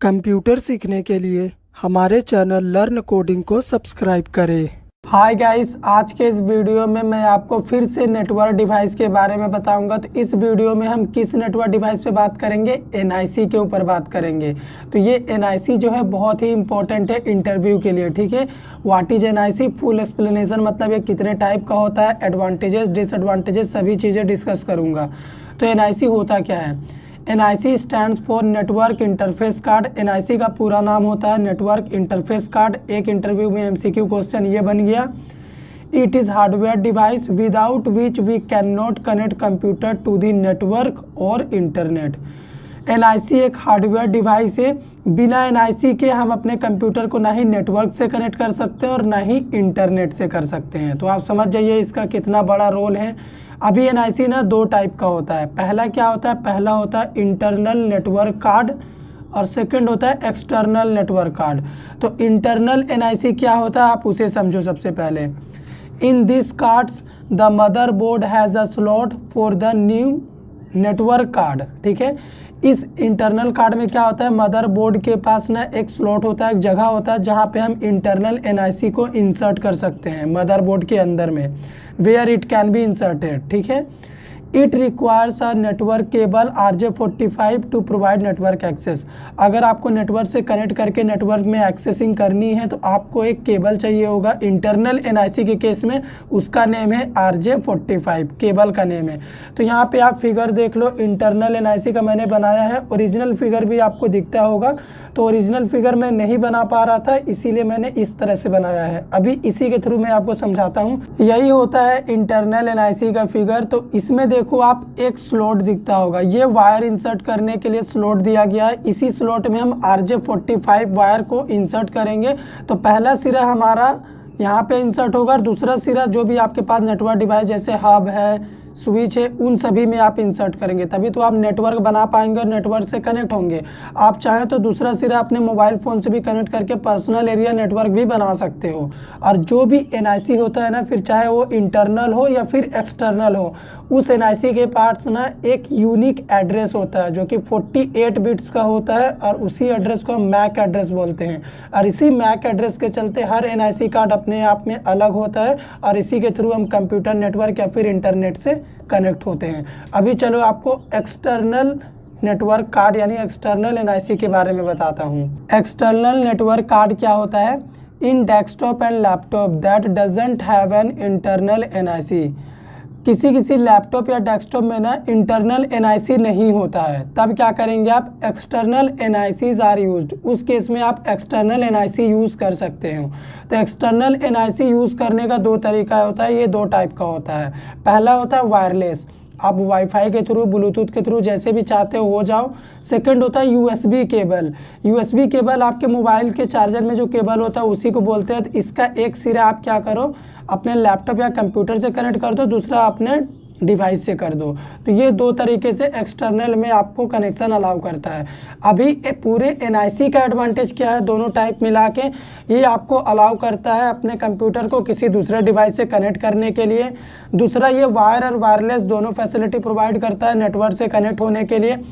Computer सीखने के लिए हमारे चैनल लर्न कोडिंग को सब्सक्राइब करें। हाय गाइस, आज के इस वीडियो में मैं आपको फिर से नेटवर्क डिवाइस के बारे में बताऊंगा। तो इस वीडियो में हम किस नेटवर्क डिवाइस पे बात करेंगे? एनआईसी के ऊपर बात करेंगे। तो ये एनआईसी जो है बहुत ही इंपॉर्टेंट है इंटरव्यू के लिए, ठीक है। What is NIC, full explanation, मतलब ये कितने टाइप का होता है, एडवांटेजेस डिसएडवांटेजेस सभी चीज़ें डिस्कस करूँगा। तो एनआईसी होता क्या है? NIC stands for network interface card. NIC का पूरा नाम होता है नेटवर्क इंटरफेस कार्ड। एक इंटरव्यू में MCQ क्वेश्चन ये बन गया। It is hardware device without which we can not connect computer to the network और इंटरनेट। NIC एक हार्डवेयर डिवाइस है, बिना NIC के हम अपने कंप्यूटर को ना ही नेटवर्क से कनेक्ट कर सकते हैं और ना ही इंटरनेट से कर सकते हैं। तो आप समझ जाइए इसका कितना बड़ा रोल है। अभी NIC ना दो टाइप का होता है। पहला क्या होता है? पहला होता है इंटरनल नेटवर्क कार्ड और सेकंड होता है एक्सटर्नल नेटवर्क कार्ड। तो इंटरनल NIC क्या होता है आप उसे समझो सबसे पहले। In this cards the mother board has a slot for the new network card, ठीक है। इस इंटरनल कार्ड में क्या होता है? मदर बोर्ड के पास ना एक स्लॉट होता है, एक जगह होता है जहाँ पे हम इंटरनल NIC को इंसर्ट कर सकते हैं मदर बोर्ड के अंदर में, where it can be inserted, ठीक है। It requires a network cable RJ45 to provide network access. अगर आपको नेटवर्क से कनेक्ट करके नेटवर्क में एक्सेसिंग करनी है तो आपको एक केबल चाहिए होगा। इंटरनल NIC के केस में उसका नेम है RJ45, केबल का नेम है। तो यहाँ पे आप फिगर देख लो, इंटरनल NIC का मैंने बनाया है। ओरिजिनल फिगर भी आपको दिखता होगा। तो ओरिजिनल फिगर मैं नहीं बना पा रहा था, इसीलिए मैंने इस तरह से बनाया है। अभी इसी के थ्रू मैं आपको समझाता हूँ। यही होता है इंटरनल NIC का फिगर। तो इसमें देखो आप एक स्लॉट दिखता होगा, ये वायर इंसर्ट करने के लिए स्लॉट दिया गया है। इसी स्लॉट में हम RJ45 वायर को इंसर्ट करेंगे। तो पहला सिरा हमारा यहाँ पे इंसर्ट होगा और दूसरा सिरा जो भी आपके पास नेटवर्क डिवाइस जैसे हब है, स्विच है, उन सभी में आप इंसर्ट करेंगे, तभी तो आप नेटवर्क बना पाएंगे और नेटवर्क से कनेक्ट होंगे। आप चाहें तो दूसरा सिरा अपने मोबाइल फ़ोन से भी कनेक्ट करके पर्सनल एरिया नेटवर्क भी बना सकते हो। और जो भी NIC होता है ना, फिर चाहे वो इंटरनल हो या फिर एक्सटर्नल हो, उस NIC के पास ना एक यूनिक एड्रेस होता है जो कि 48 बिट्स का होता है और उसी एड्रेस को हम MAC एड्रेस बोलते हैं। और इसी MAC एड्रेस के चलते हर NIC कार्ड अपने आप में अलग होता है और इसी के थ्रू हम कंप्यूटर नेटवर्क या फिर इंटरनेट से कनेक्ट होते हैं। अभी चलो आपको एक्सटर्नल नेटवर्क कार्ड यानी एक्सटर्नल NIC के बारे में बताता हूँ। एक्सटर्नल नेटवर्क कार्ड क्या होता है? In desktop and laptop that doesn't have an internal NIC। किसी लैपटॉप या डेस्कटॉप में ना इंटरनल NIC नहीं होता है, तब क्या करेंगे आप? External NICs are used. उस केस में आप एक्सटर्नल NIC यूज़ कर सकते हो। तो एक्सटर्नल NIC यूज़ करने का दो तरीका होता है, ये दो टाइप का होता है। पहला होता है वायरलेस, आप वाईफाई के थ्रू, ब्लूटूथ के थ्रू जैसे भी चाहते हो जाओ। सेकंड होता है USB केबल। USB केबल आपके मोबाइल के चार्जर में जो केबल होता है उसी को बोलते हैं। तो इसका एक सिरा आप क्या करो, अपने लैपटॉप या कंप्यूटर से कनेक्ट कर दो, दूसरा अपने डिवाइस से कर दो। तो ये दो तरीके से एक्सटर्नल में आपको कनेक्शन अलाउ करता है। अभी पूरे NIC का एडवांटेज क्या है? दोनों टाइप मिला के ये आपको अलाउ करता है अपने कंप्यूटर को किसी दूसरे डिवाइस से कनेक्ट करने के लिए। दूसरा, ये वायर और वायरलेस दोनों फैसिलिटी प्रोवाइड करता है नेटवर्क से कनेक्ट होने के लिए।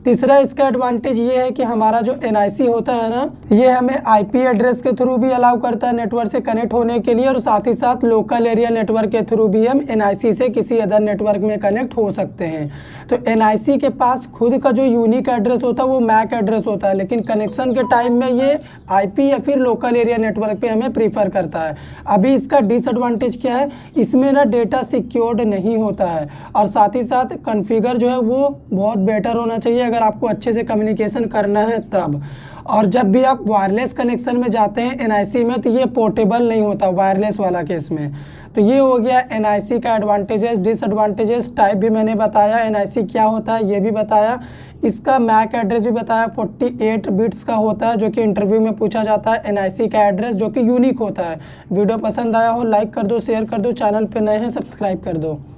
तीसरा इसका एडवांटेज ये है कि हमारा जो NIC होता है ना, ये हमें IP एड्रेस के थ्रू भी अलाउ करता है नेटवर्क से कनेक्ट होने के लिए और साथ ही साथ लोकल एरिया नेटवर्क के थ्रू भी हम NIC से किसी अदर नेटवर्क में कनेक्ट हो सकते हैं। तो NIC के पास खुद का जो यूनिक एड्रेस होता है वो MAC एड्रेस होता है, लेकिन कनेक्शन के टाइम में ये IP या फिर लोकल एरिया नेटवर्क पे हमें प्रीफर करता है। अभी इसका डिसएडवांटेज क्या है? इसमें ना डेटा सिक्योर्ड नहीं होता है और साथ ही साथ कॉन्फ़िगर जो है वो बहुत बेटर होना चाहिए अगर आपको अच्छे से कम्युनिकेशन करना है तब। और जब भी आप वायरलेस कनेक्शन में जाते हैं NIC में, तो ये पोर्टेबल नहीं होता वायरलेस वाला केस में। तो ये हो गया NIC का एडवांटेजेस। डिसएडवांटेजेस टाइप भी मैंने बताया, NIC क्या होता है ये भी बताया, इसका MAC एड्रेस भी बताया, 48 बिट्स का होता है जो कि इंटरव्यू में पूछा जाता है। NIC का एड्रेस जो कि यूनिक होता है। वीडियो पसंद आया हो लाइक कर दो, शेयर कर दो, चैनल पे नए हैं सब्सक्राइब कर दो।